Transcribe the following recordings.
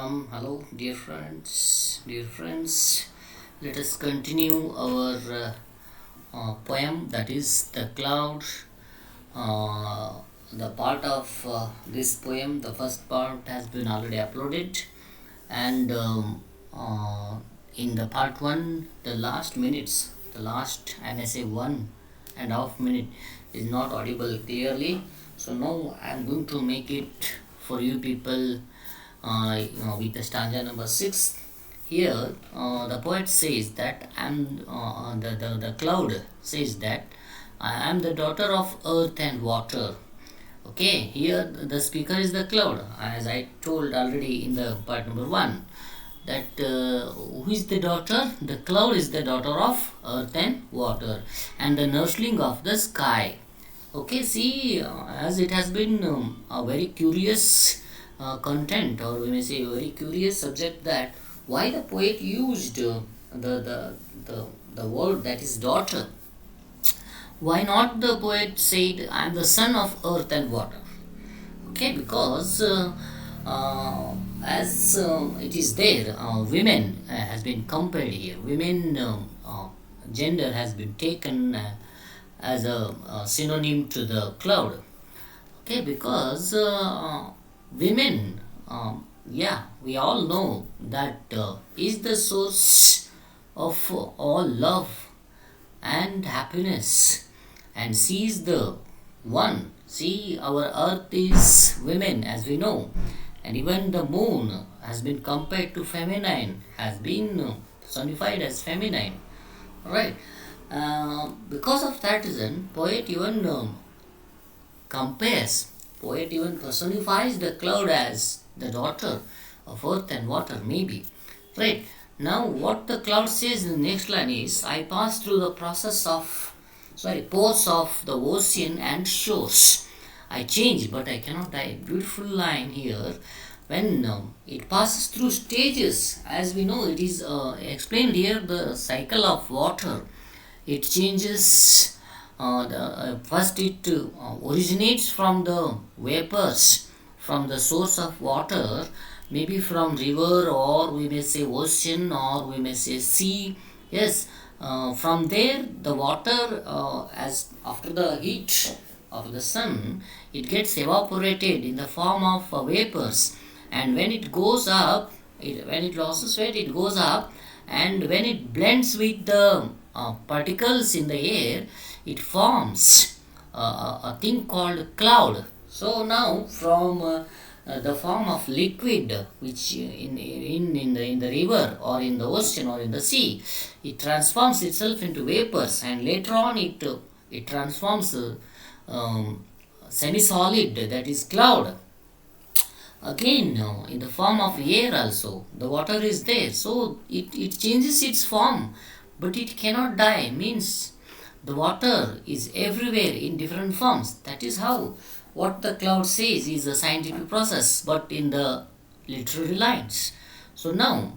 Hello, dear friends. Dear friends, let us continue our poem, that is the cloud. Uh, the part of this poem, the first part has been already uploaded, and in the part one, the last minutes, the last, and I say 1.5 minute is not audible clearly. So now I am going to make it for you people with the stanza number 6. Here, the poet says that the cloud says that I am the daughter of earth and water. Okay, here the speaker is the cloud, as I told already in the part number 1. That who is the daughter? The cloud is the daughter of earth and water, and the nursling of the sky. Okay, see, as it has been a very curious content, or we may say a very curious subject, that why the poet used the word that is daughter. Why not the poet said, I am the son of earth and water? Okay, because as it is there, women has been compared here. Women gender has been taken as a synonym to the cloud. Okay, because women, yeah, we all know that is the source of all love and happiness, and she is the one. See, our earth is women, as we know, and even the moon has been compared to feminine, has been personified as feminine, right? Because of that reason, compares, poet even personifies the cloud as the daughter of earth and water, maybe. Right. Now, what the cloud says in the next line is, I pass through the pores of the ocean and shores. I change, but I cannot die. Beautiful line here. When it passes through stages, as we know, it is explained here the cycle of water. It changes. First, it originates from the vapors from the source of water, maybe from river, or we may say ocean, or we may say sea. Yes, from there the water, as after the heat of the sun, it gets evaporated in the form of vapors, and when it goes up, when it loses weight, it goes up, and when it blends with the particles in the air, it forms a thing called cloud. So now, from the form of liquid, which in the river or in the ocean or in the sea, it transforms itself into vapors, and later on it transforms semi-solid, that is cloud. Again, in the form of air also, the water is there, so it changes its form, but it cannot die, means the water is everywhere in different forms. That is how what the cloud says is a scientific process, but in the literary lines. So now,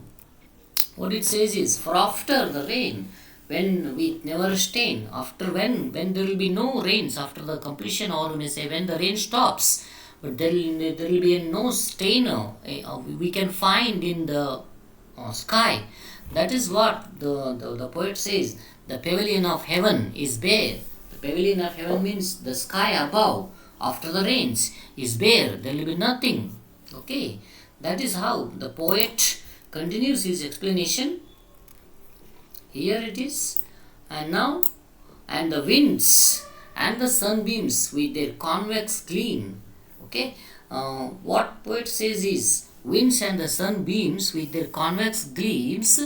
what it says is, for after the rain, when we never stain, after when there will be no rains after the completion, or we may say when the rain stops, but there will be no stain we can find in the sky. That is what the poet says. The pavilion of heaven is bare. The pavilion of heaven means the sky above, after the rains, is bare. There will be nothing. Okay, that is how the poet continues his explanation. Here it is. And now, and the winds and the sunbeams with their convex gleam. Okay, what poet says is, winds and the sunbeams with their convex gleams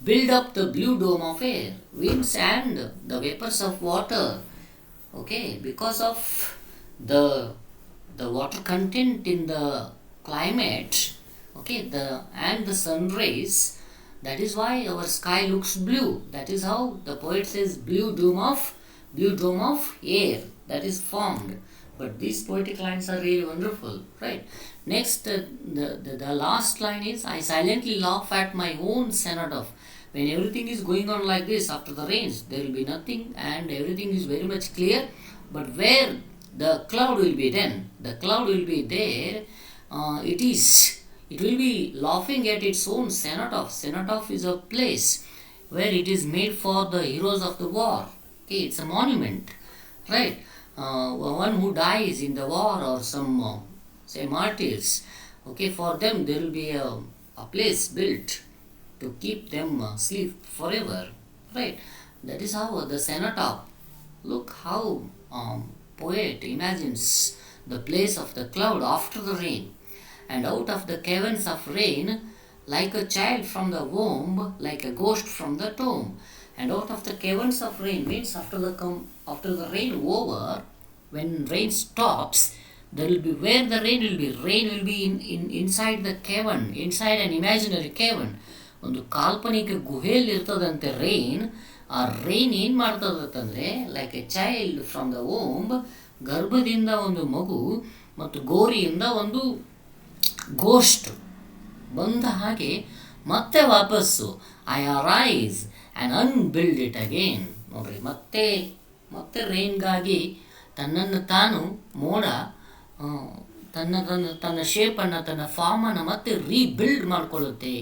build up the blue dome of air. Winds and the vapors of water. Okay, because of the water content in the climate, okay, and the sun rays, that is why our sky looks blue. That is how the poet says blue dome of air that is formed. But these poetic lines are really wonderful, right? Next, the last line is, I silently laugh at my own sonnet. When everything is going on like this, after the rains, there will be nothing, and everything is very much clear. But where the cloud will be then? The cloud will be there, it will be laughing at its own cenotaph. Cenotaph is a place where it is made for the heroes of the war. Okay, it's a monument, right? One who dies in the war, or some say martyrs. Okay, for them there will be a place built to keep them sleep forever, right? That is how the cenotaph. Look how poet imagines the place of the cloud after the rain, and out of the caverns of rain, like a child from the womb, like a ghost from the tomb. And out of the caverns of rain means after the rain over, when rain stops, there will be, where the rain will be inside the cavern, inside an imaginary cavern. ಒಂದು ಕಾಲ್ಪನಿಕ ಗುಹೆಯಲ್ಲಿ ಇರ್ತದಂತೆ rain. ಆ rain ಏನು ಮಾಡ್ತದಂತಂದರೆ, like a child from the womb, ಗರ್ಭದಿಂದ ಒಂದು ಮಗು ಮತ್ತು ಗೋರಿಯಿಂದ ಒಂದು ಗೋಸ್ಟ್ ಬಂದ ಹಾಗೆ ಮತ್ತೆ ವಾಪಸ್ಸು I arise and unbuild it again. ನೋಡ್ರಿ, ಮತ್ತೆ ಮತ್ತೆ ರೈನ್ಗಾಗಿ ತನ್ನನ್ನು ತಾನು ಮೋಡ ತನ್ನ ಶೇಪನ್ನು, ತನ್ನ ಫಾರ್ಮನ್ನು ಮತ್ತೆ ರೀಬಿಲ್ಡ್ ಮಾಡ್ಕೊಳ್ಳುತ್ತೆ.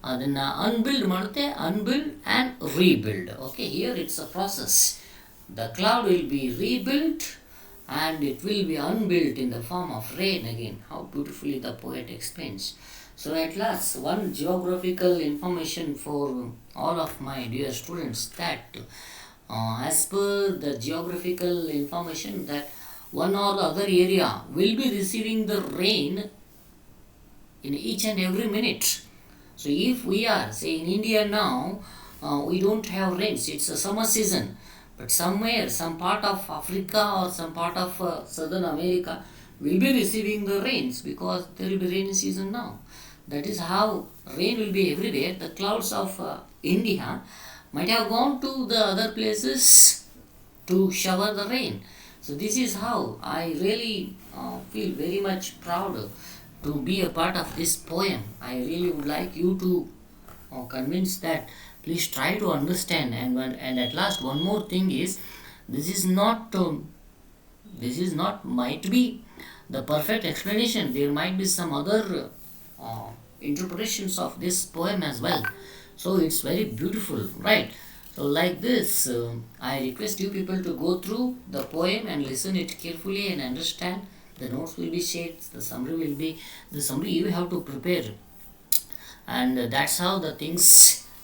ಅದನ್ನು ಅನ್ಬಿಲ್ಡ್ ಮಾಡುತ್ತೆ, unbuild and rebuild. Okay, here it's a process. The cloud will be rebuild and it will be unbuilt in the form of rain again. How beautifully the poet explains. So at last, one geographical information for all of my dear students, that as per the geographical information, that one or the other area will be receiving the rain in each and every minute. So if we are, say in India now, we don't have rains, it's a summer season. But somewhere, some part of Africa or some part of Southern America will be receiving the rains, because there will be rainy season now. That is how rain will be everywhere. The clouds of India might have gone to the other places to shower the rain. So this is how I really feel very much proud to be a part of this poem. I really would like you to convince that. Please try to understand. And at last, one more thing is, this is not might be the perfect explanation. There might be some other interpretations of this poem as well. So it's very beautiful, right? So like this, I request you people to go through the poem and listen it carefully and understand. The notes will be shared. The summary you have to prepare, and that's how the things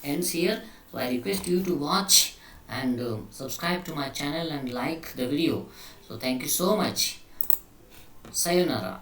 ends here. So I request you to watch and subscribe to my channel and like the video. So thank you so much. Sayonara.